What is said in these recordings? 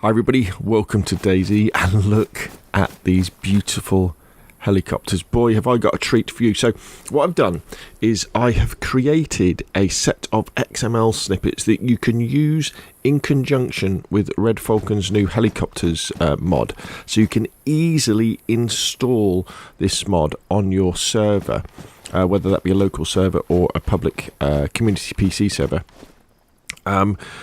Hi everybody, welcome to DayZ, and look at these beautiful helicopters. Boy, have I got a treat for you. So what I've done is I have created a set of XML snippets that you can use in conjunction with Red Falcon's new helicopters mod. So you can easily install this mod on your server, whether that be a local server or a public community PC server.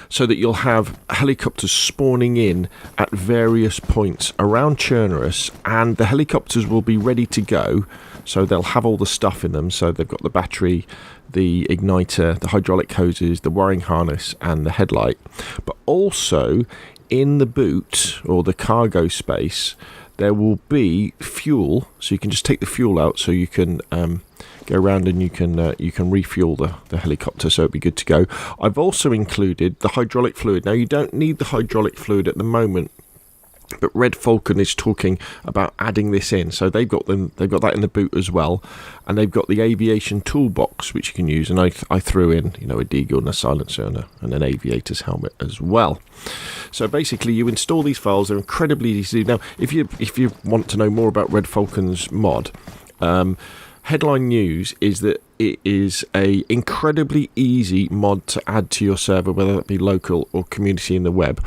So that you'll have helicopters spawning in at various points around Chernarus, and the helicopters will be ready to go. So they'll have all the stuff in them. So they've got the battery, the igniter, the hydraulic hoses, the wiring harness, and the headlight. But also in the boot or the cargo space, there will be fuel. So you can just take the fuel out, so you can go around and you can refuel the helicopter, so it'll be good to go. I've also included the hydraulic fluid. Now you don't need the hydraulic fluid at the moment, but Red Falcon is talking about adding this in. So they've got that in the boot as well, and they've got the aviation toolbox which you can use. And I threw in, a deagle and a silencer and an aviator's helmet as well. So basically, you install these files. They're incredibly easy to do. Now, if you want to know more about Red Falcon's mod, headline news is that it is a incredibly easy mod to add to your server, whether that be local or community in the web.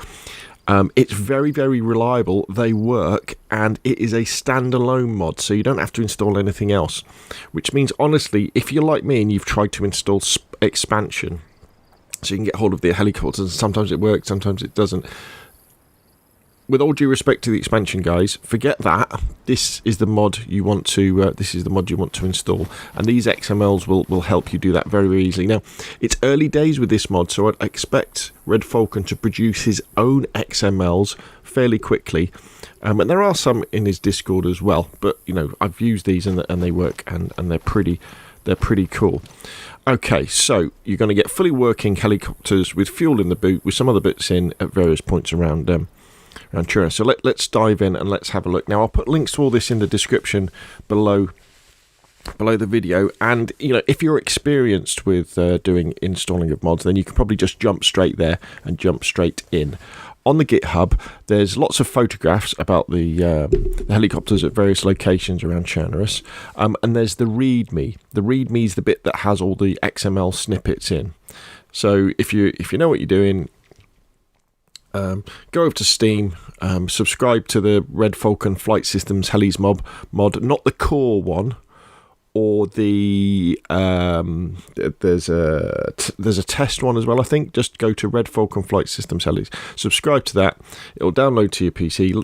It's very, very reliable. They work, and it is a standalone mod, so you don't have to install anything else. Which means, honestly, if you're like me and you've tried to install expansion, so you can get hold of the helicopters, and sometimes it works, sometimes it doesn't. With all due respect to the expansion guys, forget that. This is the mod you want to. Install, and these XMLs will help you do that very, very easily. Now, it's early days with this mod, so I'd expect Red Falcon to produce his own XMLs fairly quickly, and there are some in his Discord as well. But I've used these and they work, and they're pretty cool. Okay, so you're going to get fully working helicopters with fuel in the boot, with some other bits in at various points around Chernarus. So let's dive in and let's have a look. Now, I'll put links to all this in the description below the video, and if you're experienced with doing installing of mods, then you can probably just jump straight there and jump straight in. On the GitHub, there's lots of photographs about the helicopters at various locations around Chernarus, and there's the README. The README is the bit that has all the XML snippets in. So if you know what you're doing, go over to Steam, subscribe to the Red Falcon Flight Systems Heliz mod, not the core one, or the there's a test one as well, I think. Just go to Red Falcon Flight Systems Heliz, subscribe to that. It'll download to your PC,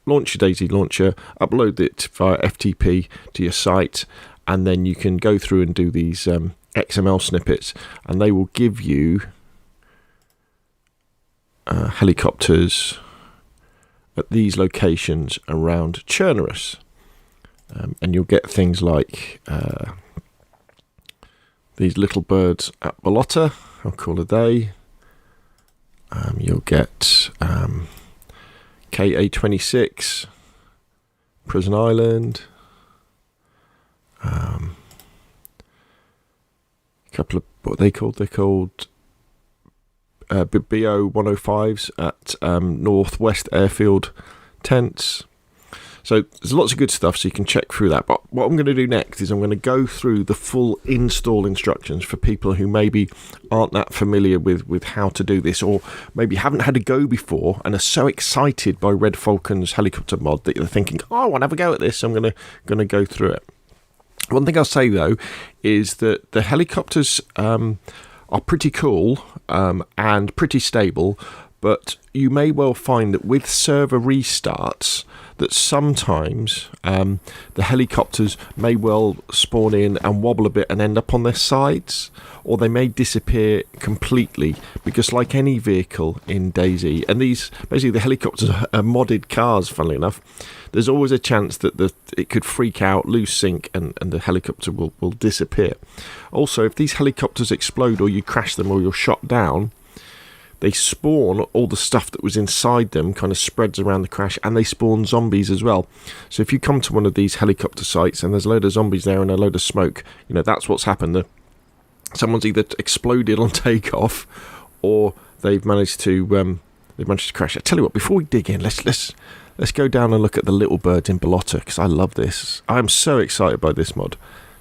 launch your DayZ launcher, upload it via FTP to your site, and then you can go through and do these XML snippets, and they will give you helicopters at these locations around Chernarus, and you'll get things like these little birds at Bolota. How cool are they? You'll get KA-26 Prison Island, a couple of what are they called? They're called BO-105s at Northwest Airfield tents. So there's lots of good stuff, so you can check through that. But what I'm going to do next is I'm going to go through the full install instructions for people who maybe aren't that familiar with how to do this, or maybe haven't had a go before and are so excited by Red Falcon's helicopter mod that they're thinking, oh, I want to have a go at this, so I'm going to go through it. One thing I'll say, though, is that the helicopters are pretty cool and pretty stable, but you may well find that with server restarts that sometimes the helicopters may well spawn in and wobble a bit and end up on their sides, or they may disappear completely, because like any vehicle in DayZ, and these basically the helicopters are modded cars, funnily enough, there's always a chance that it could freak out, lose sync, and the helicopter will disappear. Also, if these helicopters explode, or you crash them, or you're shot down, they spawn all the stuff that was inside them, kind of spreads around the crash, and they spawn zombies as well. So if you come to one of these helicopter sites and there's a load of zombies there and a load of smoke, that's what's happened. Someone's either exploded on takeoff, or they've managed to They managed to crash it. I tell you what, before we dig in, let's go down and look at the little birds in Balota, because I love this. I'm so excited by this mod.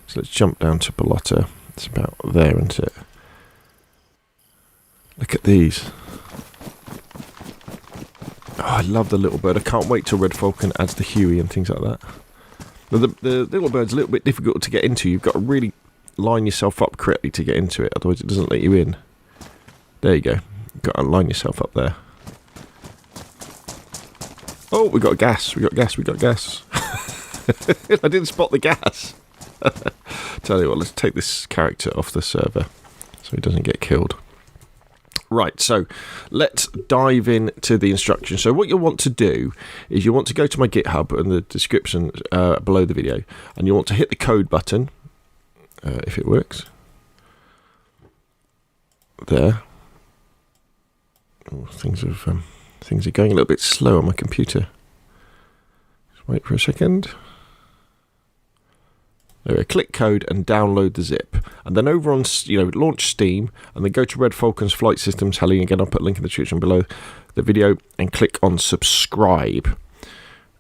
So let's jump down to Balota. It's about there, isn't it? Look at these. Oh, I love the little bird. I can't wait till Red Falcon adds the Huey and things like that. But the little bird's a little bit difficult to get into. You've got to really line yourself up correctly to get into it, otherwise it doesn't let you in. There you go. You've got to line yourself up there. Oh, we got gas. We got gas. I didn't spot the gas. Tell you what, let's take this character off the server so he doesn't get killed. Right, so let's dive into the instructions. So what you'll want to do is you'll want to go to my GitHub in the description below the video, and you want to hit the code button, if it works. There. Oh, things are going a little bit slow on my computer. Just wait for a second. There we go. Click code and download the zip, and then over on launch Steam, and then go to Red Falcon's Flight Systems Heli. Again, I'll put a link in the description below the video, and click on subscribe.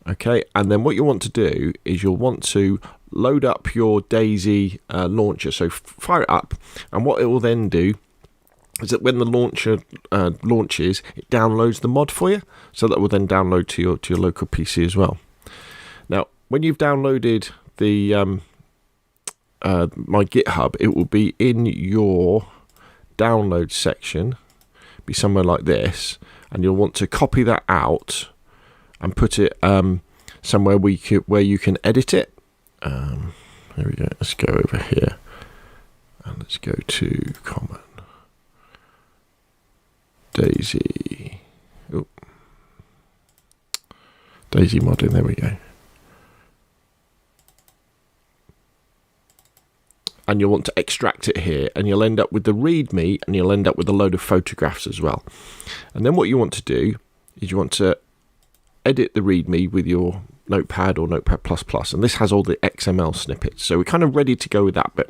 Okay, and then what you want to do is you'll want to load up your DayZ launcher. So fire it up, and what it will then do is that when the launcher launches, it downloads the mod for you, so that will then download to your local PC as well. Now, when you've downloaded the my GitHub, it will be in your download section, be somewhere like this, and you'll want to copy that out and put it somewhere where you can edit it. There we go. Let's go over here and let's go to common DayZ. Oh. DayZ modding. There we go. And you'll want to extract it here, and you'll end up with the README, and you'll end up with a load of photographs as well. And then what you want to do is you want to edit the README with your Notepad or Notepad++, and this has all the XML snippets. So we're kind of ready to go with that bit.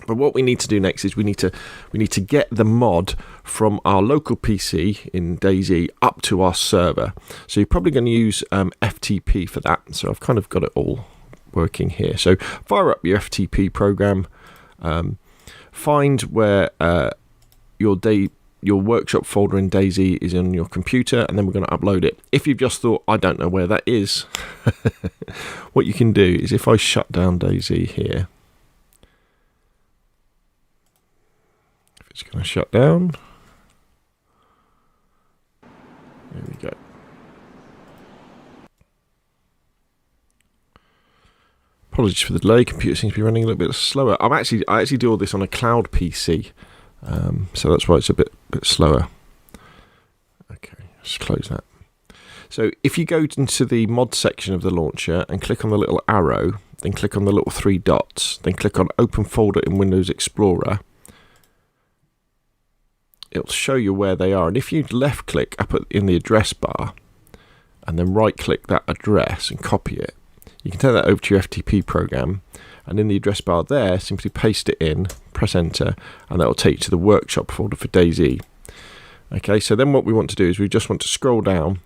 But what we need to do next is we need to get the mod from our local PC in DayZ up to our server. So you're probably going to use FTP for that. So I've kind of got it all working here. So fire up your FTP program, find where your workshop folder in DayZ is on your computer, and then we're going to upload it. If you've just thought, I don't know where that is, what you can do is if I shut down DayZ here, if it's going to shut down, there we go. Apologies for the delay. Computer seems to be running a little bit slower. I actually do all this on a cloud PC, so that's why it's a bit slower. Okay, let's close that. So if you go into the mod section of the launcher and click on the little arrow, then click on the little 3 dots, then click on Open Folder in Windows Explorer, it'll show you where they are. And if you left click up in the address bar and then right click that address and copy it, you can take that over to your FTP program, and in the address bar there, simply paste it in, press enter, and that will take you to the workshop folder for DayZ. Okay, so then what we want to do is we just want to scroll down,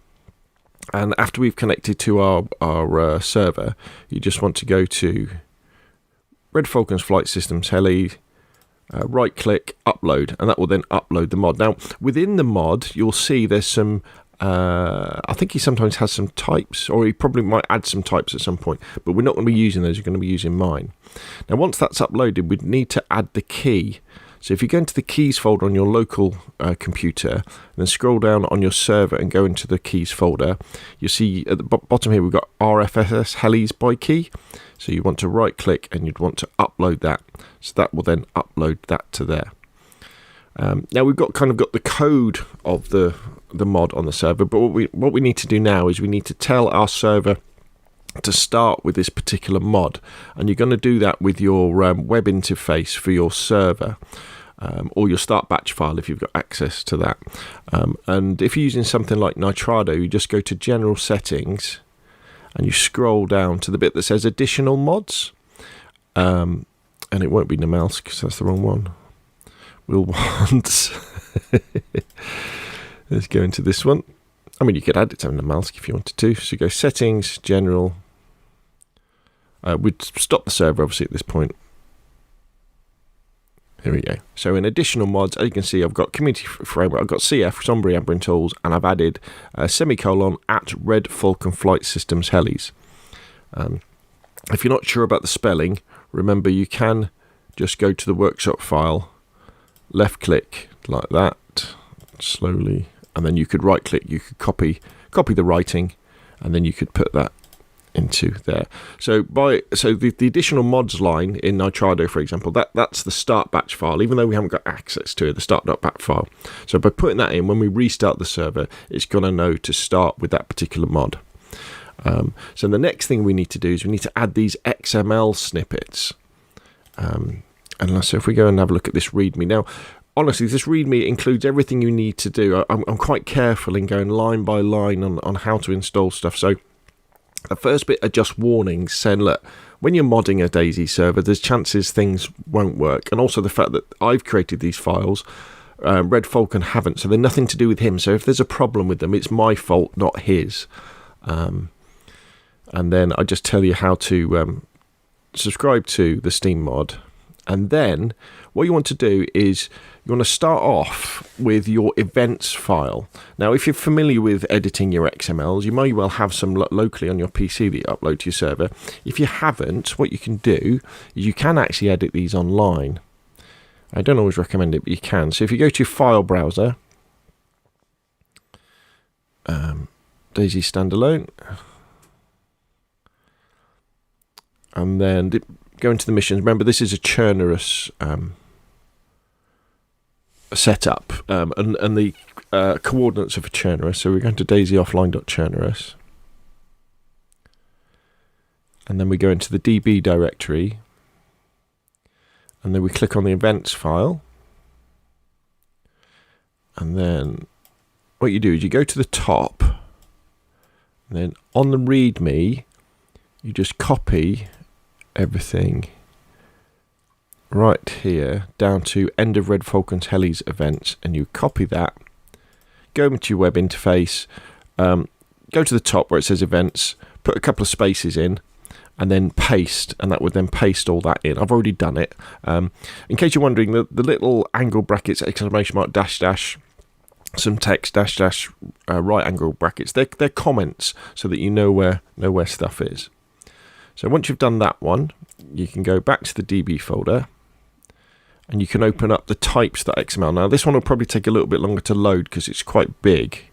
and after we've connected to our server, you just want to go to Red Falcon's Flight Systems Heli, right click, upload, and that will then upload the mod. Now, within the mod, you'll see there's some I think he sometimes has some types, or he probably might add some types at some point, but we're not going to be using those. We're going to be using mine. Now, once that's uploaded, we'd need to add the key. So if you go into the keys folder on your local computer, and then scroll down on your server and go into the keys folder, you see at the bottom here we've got RFS Heliz by key. So you want to right click and you'd want to upload that. So that will then upload that to there. Now we've got the code of the mod on the server, but what we need to do now is we need to tell our server to start with this particular mod, and you're going to do that with your web interface for your server, or your start batch file if you've got access to that. And if you're using something like Nitrado, you just go to General Settings and you scroll down to the bit that says Additional Mods, and it won't be Namalsk because that's the wrong one. We'll want Let's go into this one. I mean, you could add it to the mask if you wanted to. So you go settings, general. We'd stop the server obviously at this point. Here we go. So in additional mods, as you can see, I've got community framework, I've got CF, Sombri Ambrin tools, and I've added semicolon at Red Falcon Flight Systems Heliz. If you're not sure about the spelling, remember you can just go to the workshop file, left click like that, slowly, and then you could right click, you could copy the writing, and then you could put that into there. So the additional mods line in Nitrado, for example, that's the start batch file, even though we haven't got access to it, the start.bat file. So by putting that in, when we restart the server, it's going to know to start with that particular mod. So the next thing we need to do is we need to add these XML snippets. And so if we go and have a look at this README now, honestly, this README includes everything you need to do. I'm quite careful in going line by line on how to install stuff. So the first bit are just warnings saying, look, when you're modding a DayZ server, there's chances things won't work. And also the fact that I've created these files, Red Falcon haven't, so they're nothing to do with him. So if there's a problem with them, it's my fault, not his. And then I just tell you how to subscribe to the Steam mod. And then what you want to do is you want to start off with your events file. Now, if you're familiar with editing your XMLs, you may well have some locally on your PC that you upload to your server. If you haven't, what you can do is you can actually edit these online. I don't always recommend it, but you can. So if you go to your file browser, DayZ standalone, and then go into the missions. Remember, this is a Chernarus setup, and the coordinates are for Chernarus. So we're going to dayzoffline.chernarus, and then we go into the DB directory, and then we click on the events file, and then what you do is you go to the top, and then on the README, you just copy everything right here down to end of Red Falcon's Heli's events, and you copy that, go into your web interface, go to the top where it says events, put a couple of spaces in, and then paste, and that would then paste all that in. I've already done it. In case you're wondering, the little angle brackets, exclamation mark, dash dash, some text, dash dash, right angle brackets, they're comments so that you know where stuff is. So once you've done that one, you can go back to the DB folder, and you can open up the types.xml. Now this one will probably take a little bit longer to load because it's quite big.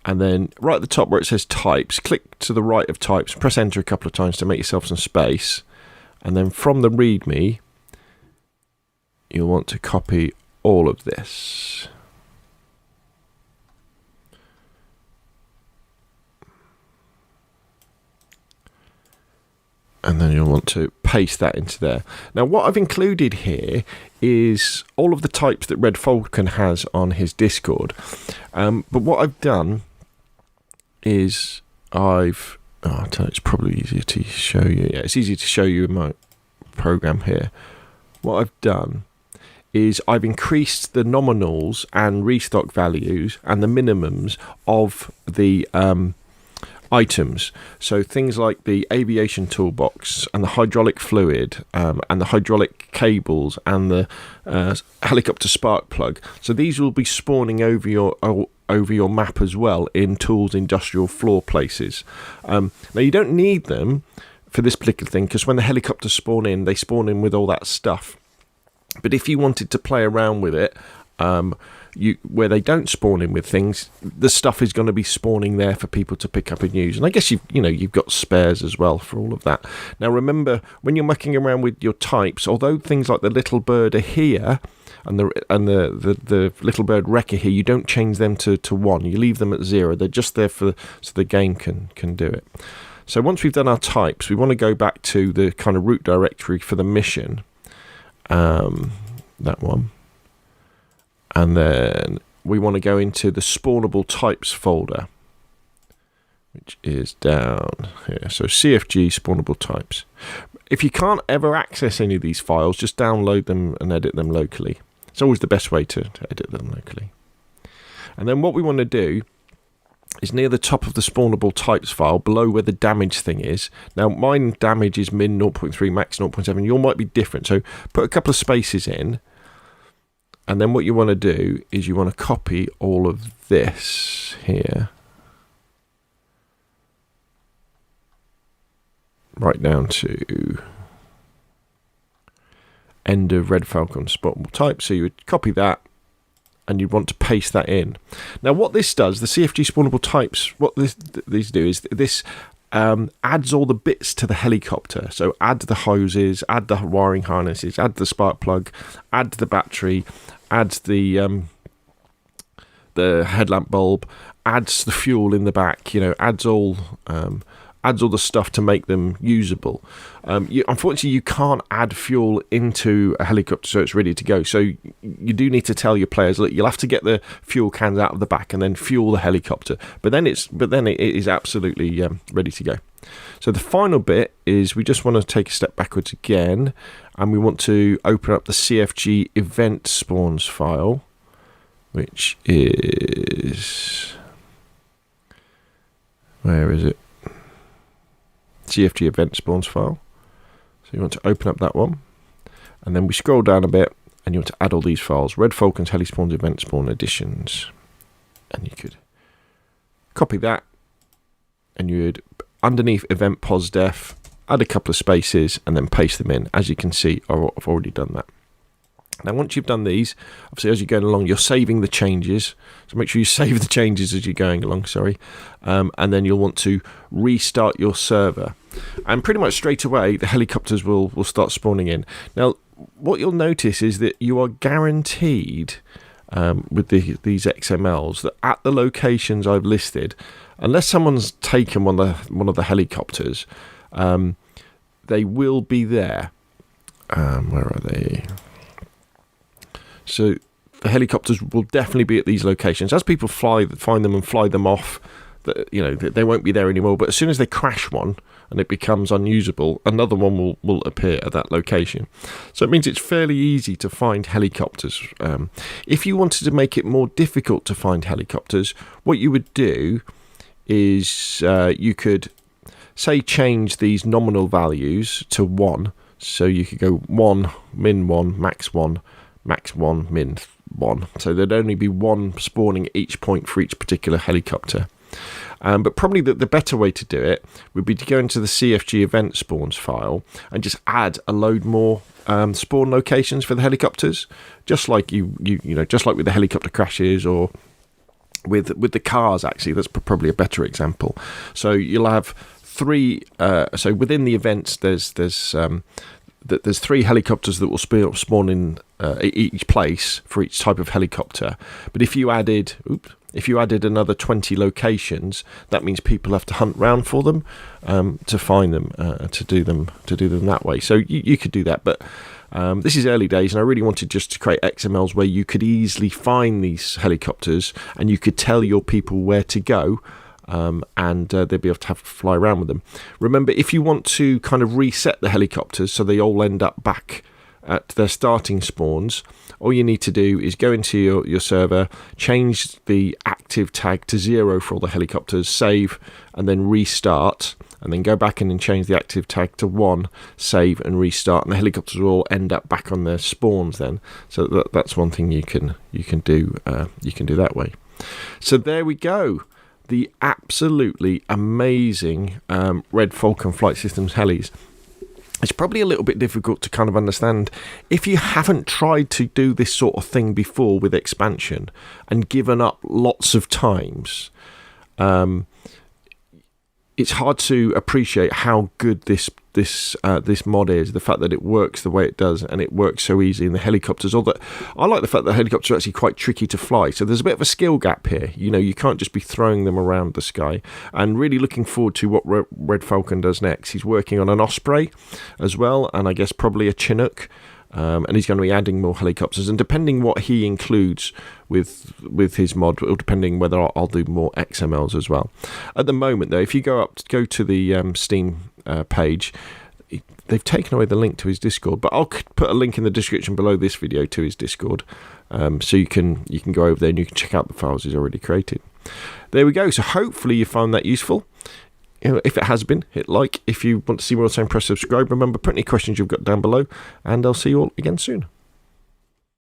And then right at the top where it says types, click to the right of types, press enter a couple of times to make yourself some space, and then from the README you'll want to copy all of this. And then you'll want to paste that into there. Now, what I've included here is all of the types that Red Falcon has on his Discord. But what I've done is it's probably easier to show you. Yeah, it's easier to show you in my program here. What I've done is I've increased the nominals and restock values and the minimums of the items. So things like the aviation toolbox and the hydraulic fluid and the hydraulic cables and the helicopter spark plug. So these will be spawning over your map as well in tools industrial floor places. Now you don't need them for this particular thing because when the helicopters spawn in, they spawn in with all that stuff. But if you wanted to play around with it, where they don't spawn in with things, the stuff is going to be spawning there for people to pick up and use. And I guess you've got spares as well for all of that. Now remember, when you're mucking around with your types, although things like the little bird are here and the little bird wrecker here, you don't change them to 1. You leave them at 0. They're just there so the game can do it. So once we've done our types, we want to go back to the kind of root directory for the mission. That one. And then we want to go into the spawnable types folder, which is down here. So CFG spawnable types. If you can't ever access any of these files, just download them and edit them locally. It's always the best way to edit them locally. And then what we want to do is near the top of the spawnable types file, below where the damage thing is. Now, mine damage is min 0.3, max 0.7. Your might be different. So put a couple of spaces in. And then what you want to do is you want to copy all of this here. Right down to end of Red Falcon spawnable type. So you would copy that. And you'd want to paste that in. Now, what this does, the CFG spawnable types, what these do is this adds all the bits to the helicopter. So add the hoses, add the wiring harnesses, add the spark plug, add the battery, add the headlamp bulb, adds the fuel in the back. Adds all the stuff to make them usable. Unfortunately, you can't add fuel into a helicopter so it's ready to go. So you do need to tell your players, look, you'll have to get the fuel cans out of the back and then fuel the helicopter. But then it is absolutely ready to go. So the final bit is we just want to take a step backwards again, and we want to open up the cfg event spawns file, which is, where is it? CFG event spawns file. So you want to open up that one, and then we scroll down a bit, and you want to add all these files: Red Falcon's Heli Spawns Event Spawn Editions, and you could copy that, and you'd underneath event pos.def add a couple of spaces, and then paste them in. As you can see, I've already done that. Now, once you've done these, obviously, as you're going along, you're saving the changes. So make sure you save the changes as you're going along, and then you'll want to restart your server. And pretty much straight away, the helicopters will start spawning in. Now, what you'll notice is that you are guaranteed with these XMLs that at the locations I've listed, unless someone's taken one of the helicopters, they will be there. Where are they? So the helicopters will definitely be at these locations. As people find them and fly them off, they won't be there anymore. But as soon as they crash one and it becomes unusable, another one will appear at that location. So it means it's fairly easy to find helicopters. If you wanted to make it more difficult to find helicopters, what you would do is you could, say, change these nominal values to 1. So you could go 1, min 1, max 1, max 1, min 1. So there'd only be one spawning at each point for each particular helicopter. But probably the better way to do it would be to go into the CFG event spawns file and just add a load more spawn locations for the helicopters, just like just like with the helicopter crashes, or with the cars. Actually, that's probably a better example. So you'll have 3. So within the events, there's 3 helicopters that will spawn in each place for each type of helicopter. But if you added another 20 locations, that means people have to hunt round for them to find them, to do them that way. So you could do that, but this is early days, and I really wanted just to create XMLs where you could easily find these helicopters and you could tell your people where to go. And they'll be able to have to fly around with them. Remember, if you want to kind of reset the helicopters so they all end up back at their starting spawns, all you need to do is go into your server, change the active tag to 0 for all the helicopters, save, and then restart, and then go back in and change the active tag to 1, save, and restart, and the helicopters will all end up back on their spawns then. So that's one thing you can do that way. So there we go. The absolutely amazing Red Falcon Flight Systems helis. It's probably a little bit difficult to kind of understand if you haven't tried to do this sort of thing before with expansion and given up lots of times. It's hard to appreciate how good this mod is. The fact that it works the way it does, and it works so easy in the helicopters. I like the fact that helicopters are actually quite tricky to fly. So there's a bit of a skill gap here. You can't just be throwing them around the sky. And really looking forward to what Red Falcon does next. He's working on an Osprey as well, and I guess probably a Chinook. And he's going to be adding more helicopters, and depending what he includes with his mod, depending whether I'll do more XMLs as well. At the moment, though, if you go to the Steam page, they've taken away the link to his Discord, but I'll put a link in the description below this video to his Discord, so you can go over there and you can check out the files he's already created. There we go. So hopefully you found that useful. If it has been, hit like. If you want to see more of the same, press subscribe. Remember, put any questions you've got down below, and I'll see you all again soon.